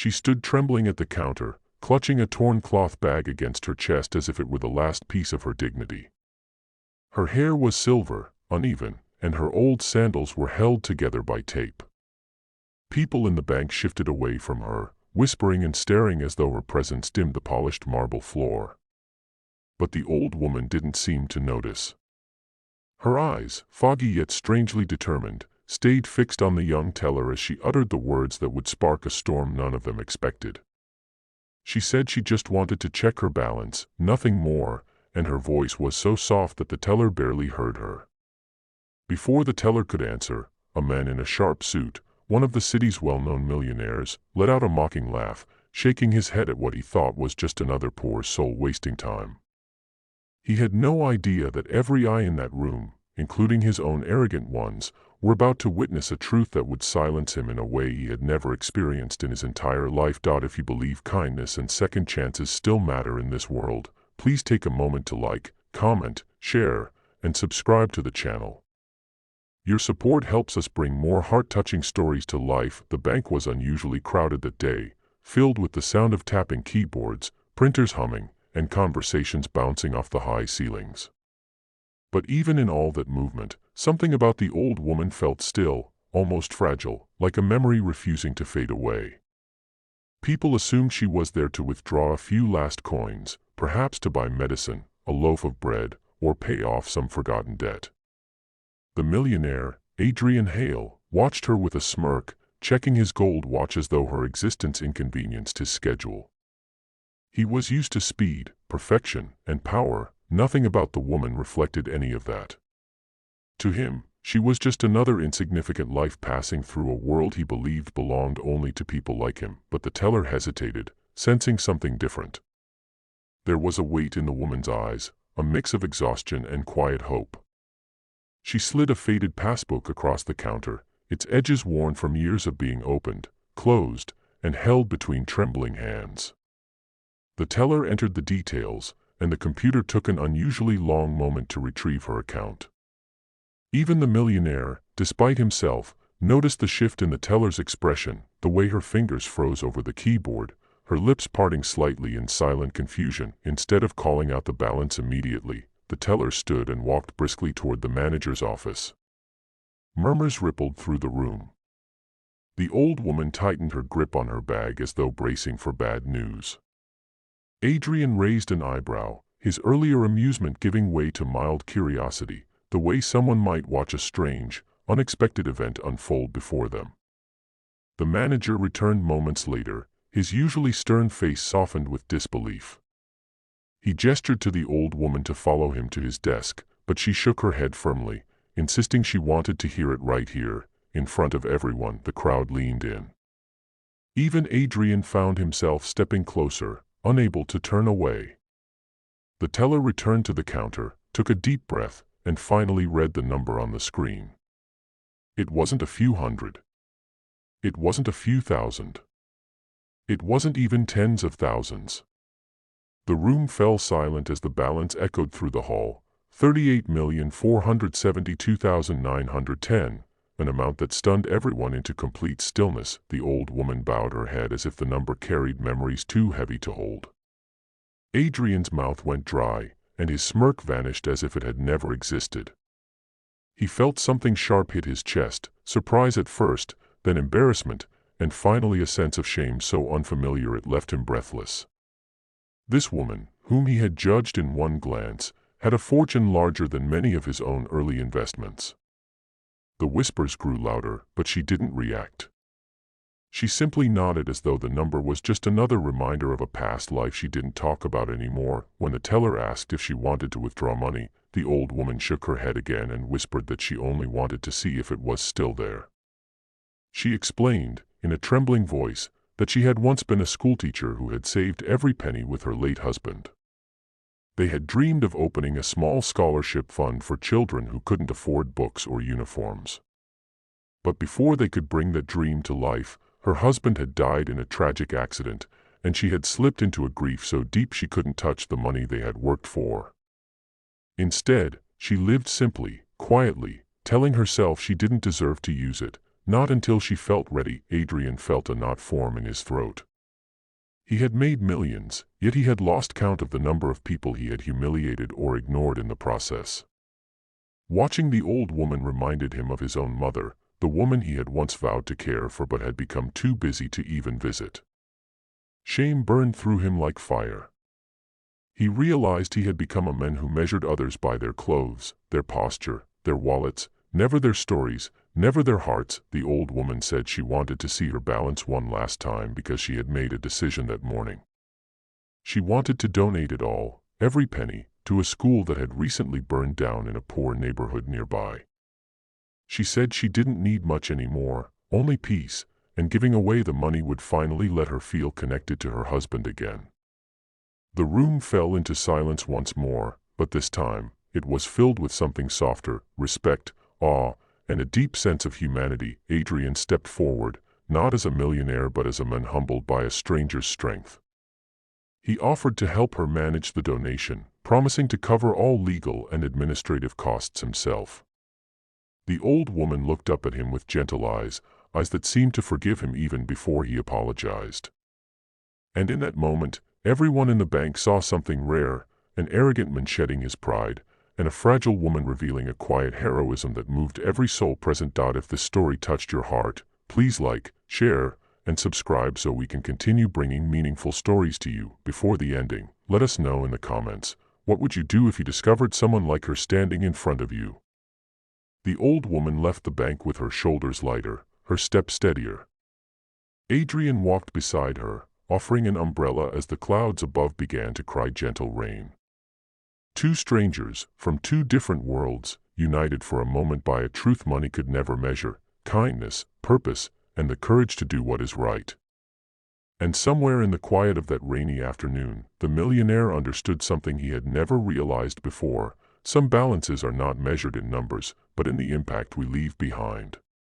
She stood trembling at the counter, clutching a torn cloth bag against her chest as if it were the last piece of her dignity. Her hair was silver, uneven, and her old sandals were held together by tape. People in the bank shifted away from her, whispering and staring as though her presence dimmed the polished marble floor. But the old woman didn't seem to notice. Her eyes, foggy yet strangely determined, stayed fixed on the young teller as she uttered the words that would spark a storm none of them expected. She said she just wanted to check her balance, nothing more, and her voice was so soft that the teller barely heard her. Before the teller could answer, a man in a sharp suit, one of the city's well-known millionaires, let out a mocking laugh, shaking his head at what he thought was just another poor soul wasting time. He had no idea that every eye in that room, including his own arrogant ones, were about to witness a truth that would silence him in a way he had never experienced in his entire life. If you believe kindness and second chances still matter in this world, please take a moment to like, comment, share, and subscribe to the channel. Your support helps us bring more heart-touching stories to life. The bank was unusually crowded that day, filled with the sound of tapping keyboards, printers humming, and conversations bouncing off the high ceilings. But even in all that movement, something about the old woman felt still, almost fragile, like a memory refusing to fade away. People assumed she was there to withdraw a few last coins, perhaps to buy medicine, a loaf of bread, or pay off some forgotten debt. The millionaire, Adrian Hale, watched her with a smirk, checking his gold watch as though her existence inconvenienced his schedule. He was used to speed, perfection, and power. Nothing about the woman reflected any of that. To him, she was just another insignificant life passing through a world he believed belonged only to people like him. But the teller hesitated, sensing something different. There was a weight in the woman's eyes, a mix of exhaustion and quiet hope. She slid a faded passbook across the counter, its edges worn from years of being opened, closed, and held between trembling hands. The teller entered the details, and the computer took an unusually long moment to retrieve her account. Even the millionaire, despite himself, noticed the shift in the teller's expression, the way her fingers froze over the keyboard, her lips parting slightly in silent confusion. Instead of calling out the balance immediately, the teller stood and walked briskly toward the manager's office. Murmurs rippled through the room. The old woman tightened her grip on her bag as though bracing for bad news. Adrian raised an eyebrow, his earlier amusement giving way to mild curiosity, the way someone might watch a strange, unexpected event unfold before them. The manager returned moments later, his usually stern face softened with disbelief. He gestured to the old woman to follow him to his desk, but she shook her head firmly, insisting she wanted to hear it right here, in front of everyone. The crowd leaned in. Even Adrian found himself stepping closer, unable to turn away. The teller returned to the counter, took a deep breath, and finally read the number on the screen. It wasn't a few hundred. It wasn't a few thousand. It wasn't even tens of thousands. The room fell silent as the balance echoed through the hall, 38,472,910, an amount that stunned everyone into complete stillness. The old woman bowed her head as if the number carried memories too heavy to hold. Adrian's mouth went dry, and his smirk vanished as if it had never existed. He felt something sharp hit his chest, surprise at first, then embarrassment, and finally a sense of shame so unfamiliar it left him breathless. This woman, whom he had judged in one glance, had a fortune larger than many of his own early investments. The whispers grew louder, but she didn't react. She simply nodded as though the number was just another reminder of a past life she didn't talk about anymore. When the teller asked if she wanted to withdraw money, the old woman shook her head again and whispered that she only wanted to see if it was still there. She explained, in a trembling voice, that she had once been a schoolteacher who had saved every penny with her late husband. They had dreamed of opening a small scholarship fund for children who couldn't afford books or uniforms. But before they could bring that dream to life, her husband had died in a tragic accident, and she had slipped into a grief so deep she couldn't touch the money they had worked for. Instead, she lived simply, quietly, telling herself she didn't deserve to use it, not until she felt ready. Adrian felt a knot form in his throat. He had made millions, yet he had lost count of the number of people he had humiliated or ignored in the process. Watching the old woman reminded him of his own mother, the woman he had once vowed to care for but had become too busy to even visit. Shame burned through him like fire. He realized he had become a man who measured others by their clothes, their posture, their wallets, never their stories, never their hearts. The old woman said she wanted to see her balance one last time because she had made a decision that morning. She wanted to donate it all, every penny, to a school that had recently burned down in a poor neighborhood nearby. She said she didn't need much anymore, only peace, and giving away the money would finally let her feel connected to her husband again. The room fell into silence once more, but this time, it was filled with something softer, respect, awe, and a deep sense of humanity. Adrian stepped forward, not as a millionaire but as a man humbled by a stranger's strength. He offered to help her manage the donation, promising to cover all legal and administrative costs himself. The old woman looked up at him with gentle eyes that seemed to forgive him even before he apologized. And in that moment, everyone in the bank saw something rare, an arrogant man shedding his pride, and a fragile woman revealing a quiet heroism that moved every soul present. If this story touched your heart, please like, share, and subscribe so we can continue bringing meaningful stories to you. Before the ending, let us know in the comments, what would you do if you discovered someone like her standing in front of you? The old woman left the bank with her shoulders lighter, her step steadier. Adrian walked beside her, offering an umbrella as the clouds above began to cry gentle rain. Two strangers, from two different worlds, united for a moment by a truth money could never measure: kindness, purpose, and the courage to do what is right. And somewhere in the quiet of that rainy afternoon, the millionaire understood something he had never realized before: some balances are not measured in numbers, but in the impact we leave behind.